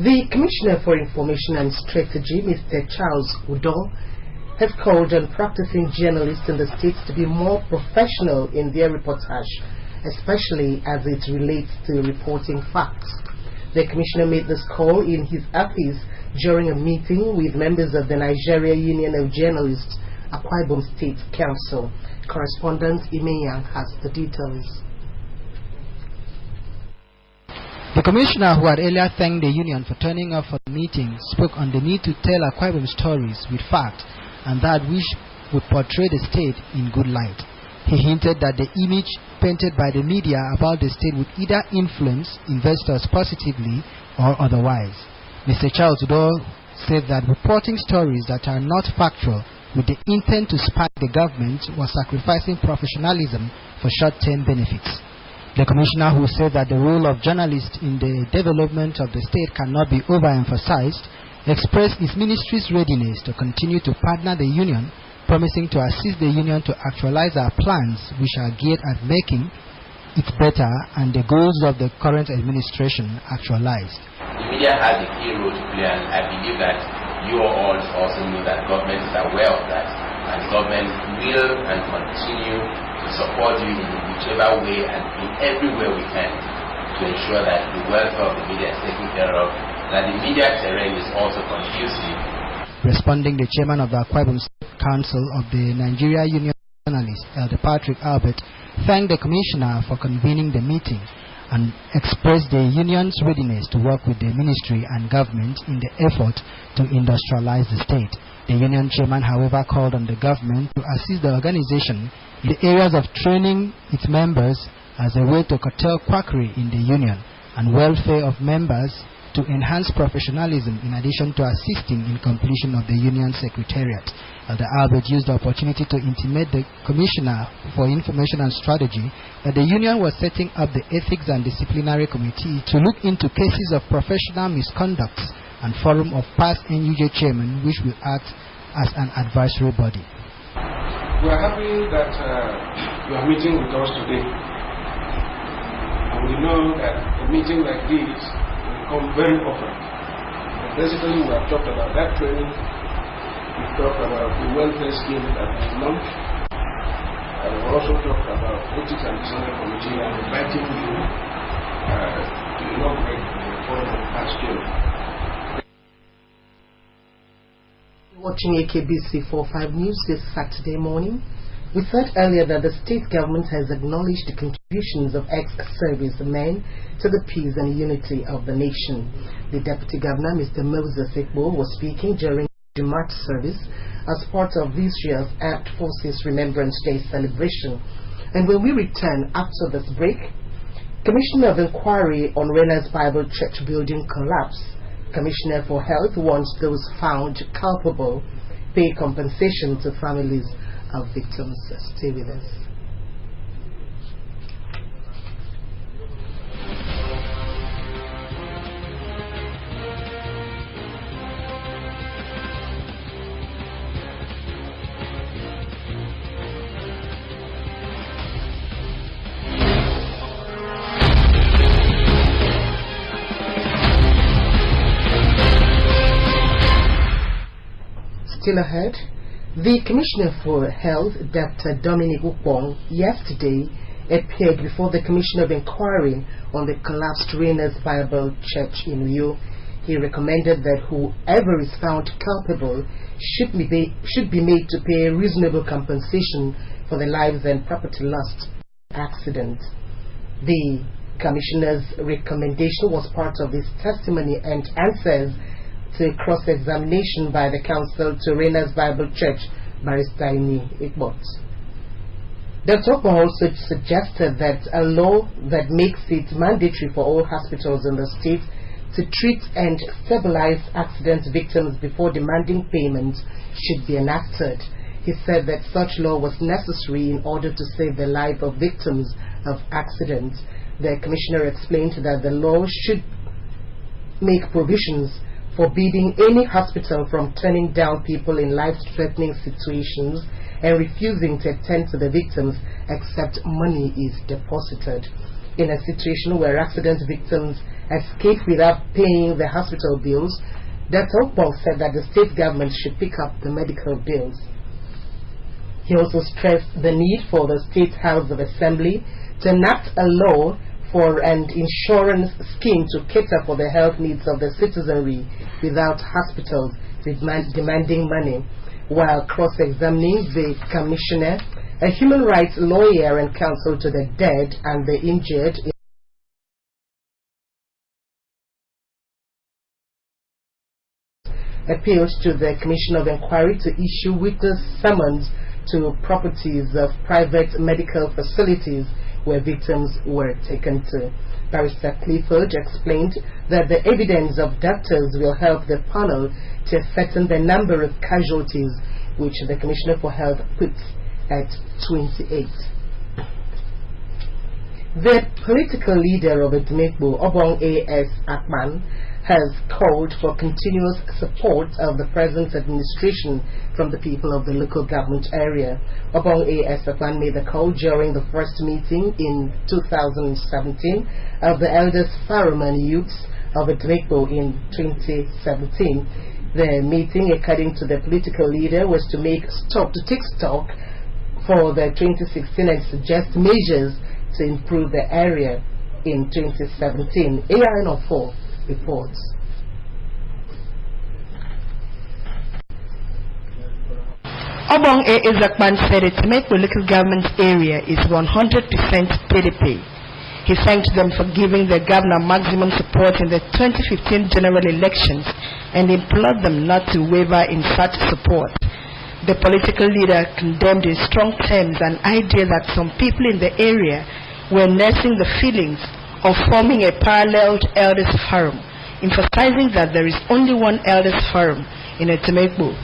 The Commissioner for Information and Strategy, Mr. Charles Udon, has called on practicing journalists in the state to be more professional in their reportage, especially as it relates to reporting facts. The Commissioner made this call in his office during a meeting with members of the Nigeria Union of Journalists, Akwa Ibom State Council. Correspondent Imeyang has the details. The Commissioner, who had earlier thanked the union for turning up for the meeting, spoke on the need to tell Akwa Ibom stories with fact and that which would portray the state in good light. He hinted that the image painted by the media about the state would either influence investors positively or otherwise. Mr. Charles Udor said that reporting stories that are not factual with the intent to spite the government was sacrificing professionalism for short-term benefits. The Commissioner, who said that the role of journalists in the development of the state cannot be overemphasized, expressed his ministry's readiness to continue to partner the union, promising to assist the union to actualize our plans which are geared at making it better and the goals of the current administration actualized. The media has a key role to play, and I believe that you all also know that government is aware of that, and government will and continue to support you in whichever way and in every way we can to ensure that the welfare of the media is taken care of, that the media terrain is also conducive. Responding, the chairman of the Akwa Ibom State Council of the Nigeria Union of Journalists, Elder Patrick Albert, thanked the Commissioner for convening the meeting and expressed the union's readiness to work with the ministry and government in the effort to industrialize the state. The union chairman, however, called on the government to assist the organization in the areas of training its members as a way to curtail quackery in the union and welfare of members, to enhance professionalism in addition to assisting in completion of the union secretariat. The Albert used the opportunity to intimate the Commissioner for Information and Strategy that the union was setting up the Ethics and Disciplinary Committee to look into cases of professional misconduct and forum of past NUJ chairmen, which will act as an advisory body. We are happy that you are meeting with us today. And we know that a meeting like this will come very often. And basically, we have talked about that training. We've talked about the welfare scheme that we launched. And we've also talked about Ethics and Disciplinary Committee and inviting you to inaugurate the forum of past year. Watching AKBC 45 News this Saturday morning. We said earlier that the state government has acknowledged the contributions of ex-servicemen to the peace and unity of the nation. The Deputy Governor, Mr. Moses Ekbo, was speaking during the March service as part of this year's Armed Forces Remembrance Day celebration. And when we return after this break, Commissioner of Inquiry on Rena's Bible Church building collapse. Commissioner for Health wants those found culpable pay compensation to families of victims. Stay with us. Still ahead, the Commissioner for Health, Dr. Dominic Ukpong, yesterday appeared before the Commissioner of Inquiry on the collapsed Rena's Bible Church in Uyo. He recommended that whoever is found culpable should be made to pay reasonable compensation for the lives and property lost in the accident. The Commissioner's recommendation was part of his testimony and answers to cross-examination by the counsel to Rena's Bible Church, Barrister Ini Ikbot. Dr. Okpong also suggested that a law that makes it mandatory for all hospitals in the state to treat and stabilize accident victims before demanding payment should be enacted. He said that such law was necessary in order to save the life of victims of accidents. The Commissioner explained that the law should make provisions forbidding any hospital from turning down people in life-threatening situations and refusing to attend to the victims except money is deposited. In a situation where accident victims escape without paying the hospital bills, Dr. Okpong said that the state government should pick up the medical bills. He also stressed the need for the State House of Assembly to enact a law for an insurance scheme to cater for the health needs of the citizenry without hospitals demanding money, while cross-examining the commissioner, a human rights lawyer and counsel to the dead and the injured. Appealed to the Commission of Inquiry to issue witness summons to properties of private medical facilities where victims were taken to. Barrister Clifford explained that the evidence of doctors will help the panel to ascertain the number of casualties, which the Commissioner for Health puts at 28. The political leader of Edumekbo, Obong A.S. Akpan, has called for continuous support of the present administration from the people of the local government area. Obong A.S. Akpan made the call during the first meeting in 2017 of the Elders Forum and Youths of Edumekbo in 2017. The meeting, according to the political leader, was to take stock for the 2016 and suggest measures to improve the area in 2017. ARN04 reports. Obong A.S. Akpan said Edumekbo local government area is 100% PDP. He thanked them for giving the governor maximum support in the 2015 general elections and implored them not to waver in such support. The political leader condemned in strong terms an idea that some people in the area were nursing the feelings of forming a paralleled Elders Forum, emphasizing that there is only one Elders Forum in Edumekbo.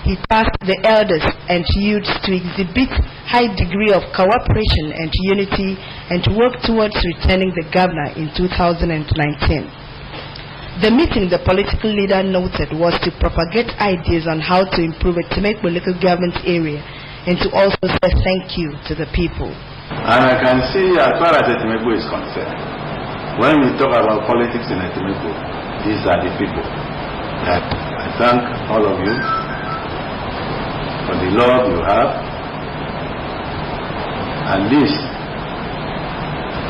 He tasked the elders and youths to exhibit high degree of cooperation and unity and to work towards returning the governor in 2019. The meeting, the political leader noted, was to propagate ideas on how to improve Edumekbo local government area and to also say thank you to the people. And I can see, as far as Edumekbo is concerned, when we talk about politics in Edumekbo, these are the people. I thank all of you for the love you have, and this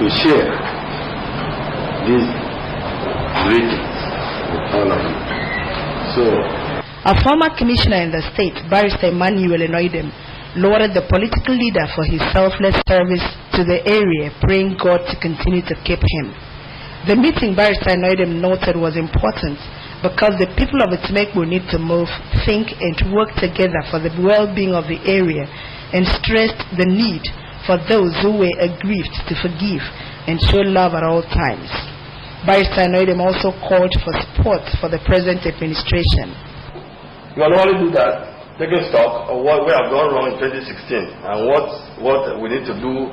to share these greetings with all of you. So, a former commissioner in the state, Barrister Emmanuel Enoidem, lauded the political leader for his selfless service to the area, praying God to continue to keep him. The meeting, Barrister Enoidem noted, was important because the people of Edumekbo need to move, think and work together for the well-being of the area, and stressed the need for those who were aggrieved to forgive and show love at all times. Barrister Enoidem also called for support for the present administration. You will only do that, taking stock of what we have done wrong in 2016 and what we need to do.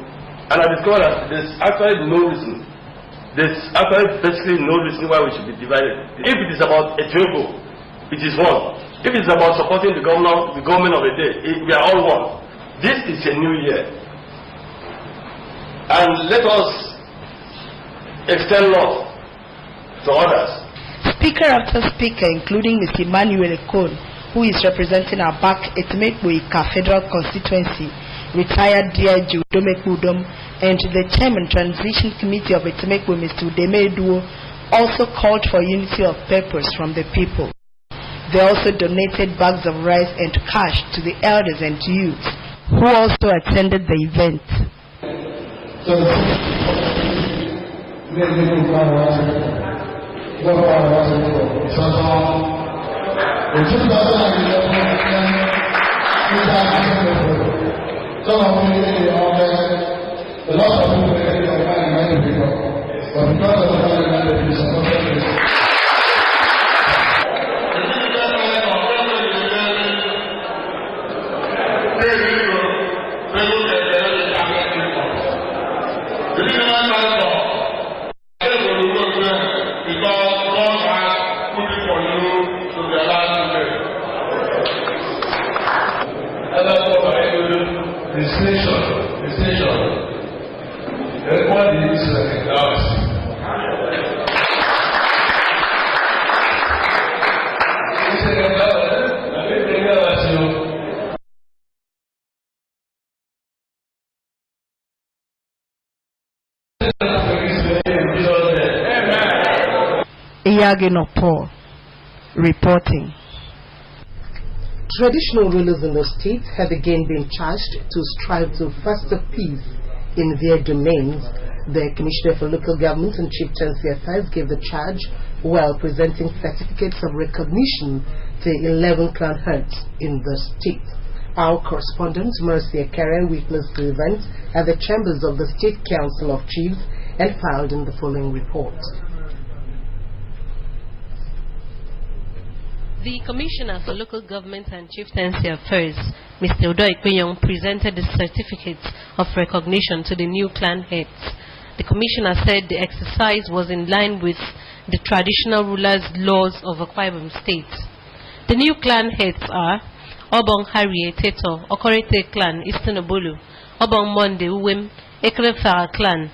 And I discovered that there's actually no reason. There's actually basically no reason why we should be divided. If it is about Edumekbo, it is one. If it is about supporting the government of the day, we are all one. This is a new year. And let us extend love to others. Speaker after speaker, including Mr. Emmanuel Ekon, who is representing our back Edumekbo Ika Federal Constituency, retired D.I.G. Udomekbo Udom, and the Chairman Transition Committee of Edumekbo, Mr. Udeme Eduo, also called for unity of purpose from the people. They also donated bags of rice and cash to the elders and youths, who also attended the event. A lot of people are many people, but because of the Iyagino Paul reporting. Traditional rulers in the state have again been charged to strive to foster peace in their domains. The Commissioner for Local Government and Chieftaincy Affairs gave the charge while presenting certificates of recognition to 11 clan heads in the state. Our correspondent Mercy Akere witnessed the event at the chambers of the State Council of Chiefs and filed in the following report. The Commissioner for Local Government and Chieftaincy Affairs, Mr. Udo Ekpenyong, presented the certificates of recognition to the new clan heads. The Commissioner said the exercise was in line with the traditional rulers' laws of Akwa Ibom State. The new clan heads are Obong Harriet Teto, Okorete clan, Eastern Obolu, Obong Monde Uwem, Ekrefara clan,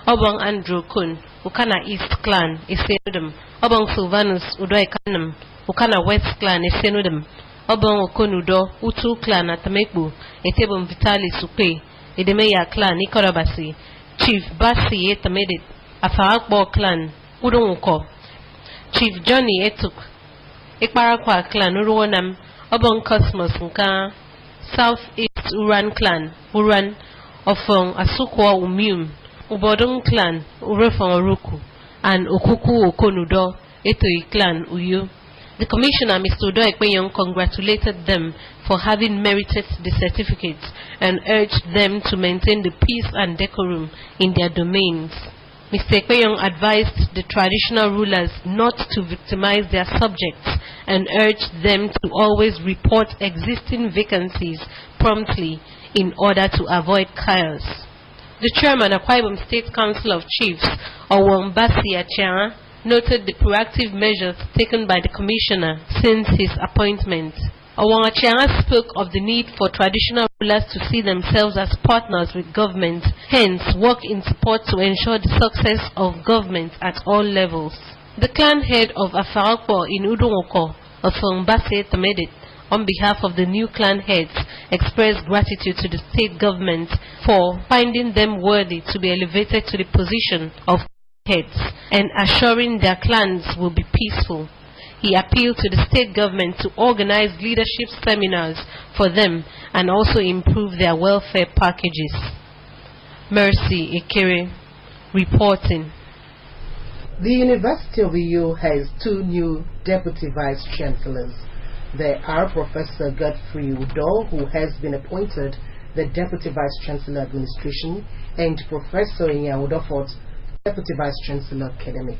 Obong Andrew Kun, Ukana East clan, Esenudem, Obong Sylvanus Udoy Kanam, Ukana West clan, Esenudem, Obong Okonudo, Utu clan, Atamekbu, Etebum Vitali Supe, Edemeya clan, Ikorabasi, Chief Basi Etamedit, Afarakbo clan, Udonko, Chief Johnny Etuk, Ekparakwa clan, Uruonam, Obong Cosmos Nka, South East Uran clan, Uran, Ofong Asukwa Umium, Ubodong clan, Urefong Oruku, and Okuku Okonudo, Etoi clan, Uyu. The Commissioner, Mr. Udo Ekpenyong, congratulated them for having merited the certificates and urged them to maintain the peace and decorum in their domains. Mr. Ekpenyong advised the traditional rulers not to victimize their subjects and urged them to always report existing vacancies promptly in order to avoid chaos. The chairman of Akwa Ibom State Council of Chiefs, Owombasi Achiara, noted the proactive measures taken by the Commissioner since his appointment. Owong Achiara spoke of the need for traditional rulers to see themselves as partners with government, hence work in support to ensure the success of government at all levels. The clan head of Afarakpo in Udonoko, Ofombase Tamedit, on behalf of the new clan heads, expressed gratitude to the state government for finding them worthy to be elevated to the position of heads and assuring their clans will be peaceful. He appealed to the state government to organize leadership seminars for them and also improve their welfare packages. Mercy Ekere reporting. The University of Uyo has 2 new deputy vice chancellors. There are Professor Godfrey Udo, who has been appointed the Deputy Vice Chancellor Administration, and Professor Inya Udofort, Deputy Vice Chancellor Academic.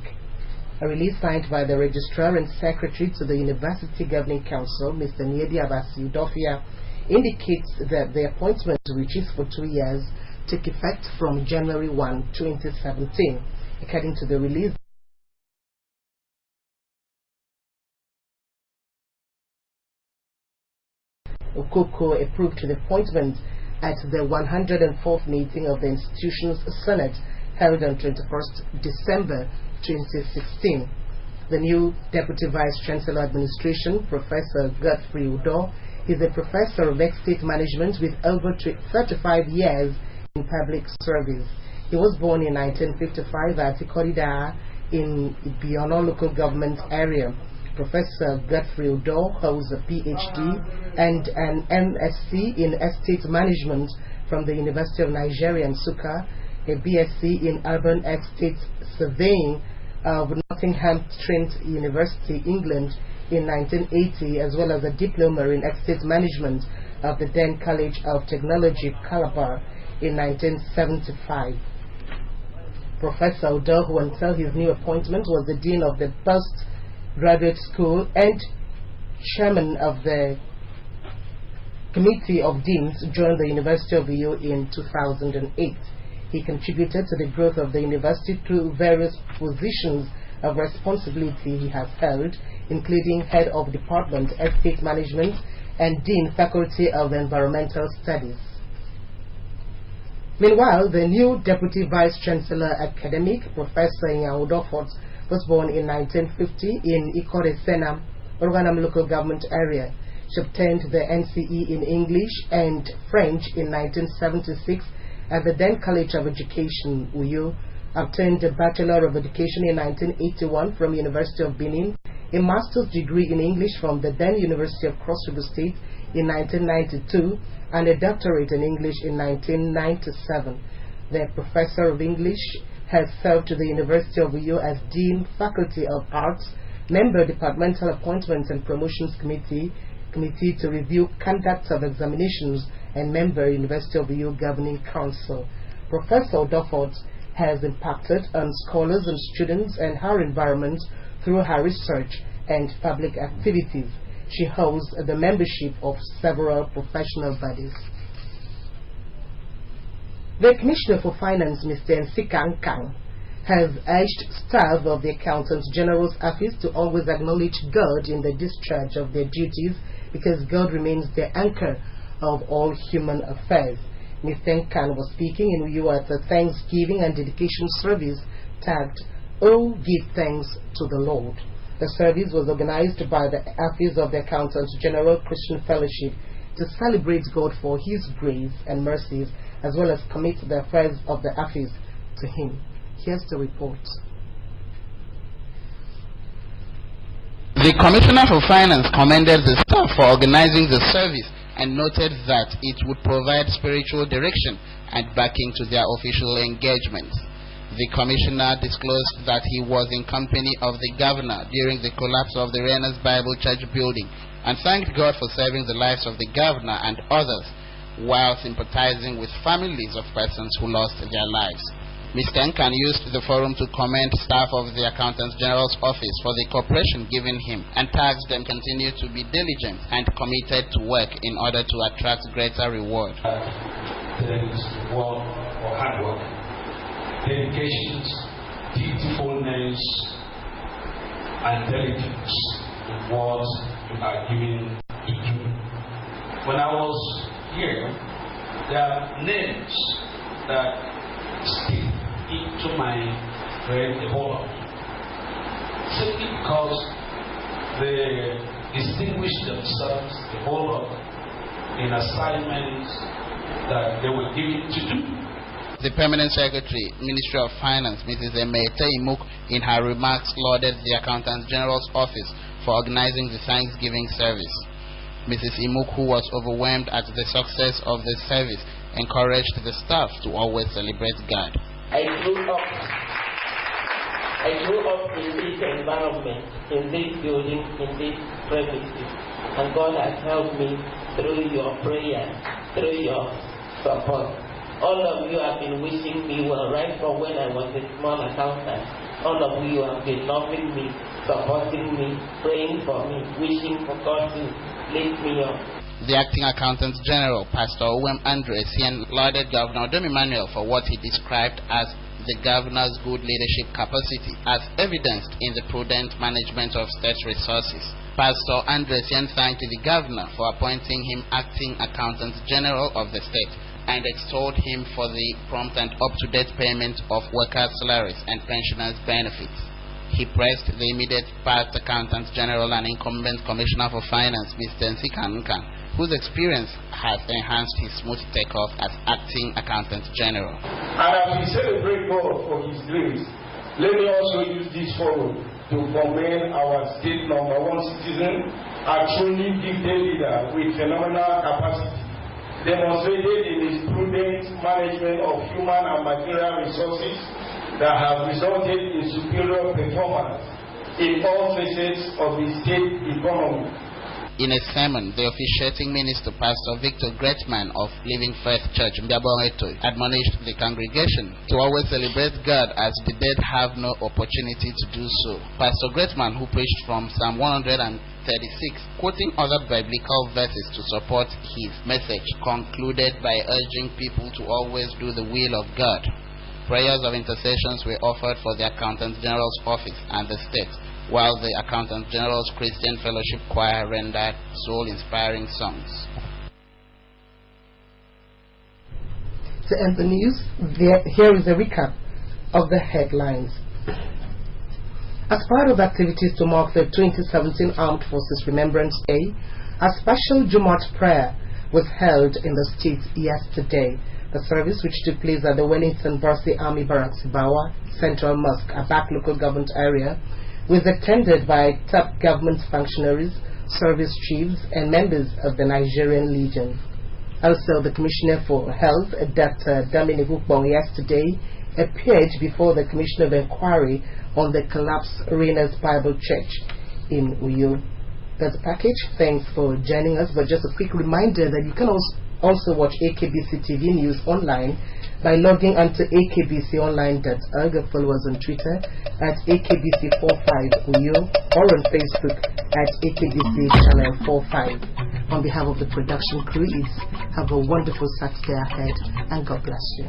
A release signed by the Registrar and Secretary to the University Governing Council, Mr. Niedi Abasi Udofia, indicates that the appointment, which is for 2 years, took effect from January 1, 2017. According to the release, Okoko approved the appointment at the 104th meeting of the institution's Senate held on 21st December 2016. The new Deputy Vice Chancellor Administration, Professor Godfrey Udo, is a professor of estate management with over 35 years in public service. He was born in 1955 at Ikorida in Biono local government area. Professor Godfrey Udo holds a PhD and an MSc in Estate Management from the University of Nigeria in Nsukka, a BSc in Urban Estate Surveying of Nottingham Trent University, England in 1980, as well as a diploma in Estate Management of the then College of Technology, Calabar, in 1975. Professor Udo, who until his new appointment was the Dean of the Postgraduate School and Chairman of the Committee of Deans, joined the University of Uyo in 2008. He contributed to the growth of the university through various positions of responsibility he has held, including Head of Department, Estate Management, and Dean, Faculty of Environmental Studies. Meanwhile, the new Deputy Vice Chancellor Academic, Professor Inya Udofort, was born in 1950 in Ikore Sena, Oruganam local government area. She obtained the NCE in English and French in 1976 at the then College of Education, Uyo, obtained a Bachelor of Education in 1981 from University of Benin, a Master's degree in English from the then University of Cross River State in 1992, and a doctorate in English in 1997. The Professor of English has served to the University of Uyo as Dean, Faculty of Arts, member Departmental Appointments and Promotions Committee to review conduct of examinations, and member University of Uyo Governing Council. Professor Dufort has impacted on scholars and students and her environment through her research and public activities. She holds the membership of several professional bodies. The Commissioner for Finance, Mr. Nsika Nkang, has urged staff of the Accountant General's Office to always acknowledge God in the discharge of their duties, because God remains the anchor of all human affairs. Mr. Nkang was speaking in Uyo at the Thanksgiving and Dedication service tagged, "Oh, give thanks to the Lord." The service was organized by the Office of the Accountant General Christian Fellowship to celebrate God for His grace and mercies, as well as commit the affairs of the office to Him. Here's the report. The Commissioner for Finance commended the staff for organizing the service and noted that it would provide spiritual direction and backing to their official engagements. The Commissioner disclosed that he was in company of the Governor during the collapse of the Renas Bible Church building and thanked God for saving the lives of the Governor and others, while sympathizing with families of persons who lost their lives. Mr. Nkang used the forum to commend staff of the Accountant General's Office for the cooperation given him and tasked them continue to be diligent and committed to work in order to attract greater reward. There is work or hard work, dedication, dutifulness, and diligence in what you are given to do. When I was here, there are names that stick into my brain the whole of it, simply because they distinguish themselves the whole of in assignments that they were given to do. The Permanent Secretary, Ministry of Finance, Mrs. Emete Imuk, in her remarks lauded the Accountant General's Office for organizing the Thanksgiving service. Mrs. Imuk, who was overwhelmed at the success of the service, encouraged the staff to always celebrate God. I grew up in this environment, in this building, in this premises, and God has helped me through your prayers, through your support. All of you have been wishing me well right from when I was a small accountant. All of you have been loving me, supporting me, praying for me, wishing for God to lift me up. The Acting Accountant General, Pastor Owem Andresian, lauded Governor Dom Emmanuel for what he described as the Governor's good leadership capacity, as evidenced in the prudent management of state resources. Pastor Andresian thanked the Governor for appointing him Acting Accountant General of the state and extolled him for the prompt and up-to-date payment of workers' salaries and pensioners' benefits. He praised the immediate past Accountant General and incumbent Commissioner for Finance, Mr. Nsika Nkang, whose experience has enhanced his smooth takeoff as Acting Accountant General. And as we celebrate God for His grace, let me also use this forum to commend our state #1 citizen, a truly gifted leader with phenomenal capacity, demonstrated in his prudent management of human and material resources that have resulted in superior performance in all facets of the state economy. In a sermon, the officiating minister, Pastor Victor Gretman of Living Faith Church, Mbiaboreto, admonished the congregation to always celebrate God as the dead have no opportunity to do so. Pastor Gretman, who preached from Psalm 136, quoting other biblical verses to support his message, concluded by urging people to always do the will of God. Prayers of intercessions were offered for the Accountant General's Office and the state, while the Accountant General's Christian Fellowship Choir rendered soul-inspiring songs. To end the news, here is a recap of the headlines. As part of activities to mark the 2017 Armed Forces Remembrance Day, a special Jumat prayer was held in the state yesterday. The service, which took place at the Wellington Bursey Army Barracks, Bawa Central Mosque, Abak local government area, was attended by top government functionaries, service chiefs, and members of the Nigerian Legion. Also, the Commissioner for Health, Dr. Dominic Ukpong, yesterday appeared before the Commission of Inquiry on the collapsed Renas Bible Church in Uyo. That's the package. Thanks for joining us. But just a quick reminder that you can also watch AKBC TV News online by logging onto akbconline.org or follow us on Twitter at AKBC45Uyo or on Facebook at AKBC Channel 45. On behalf of the production crew, have a wonderful Saturday ahead and God bless you.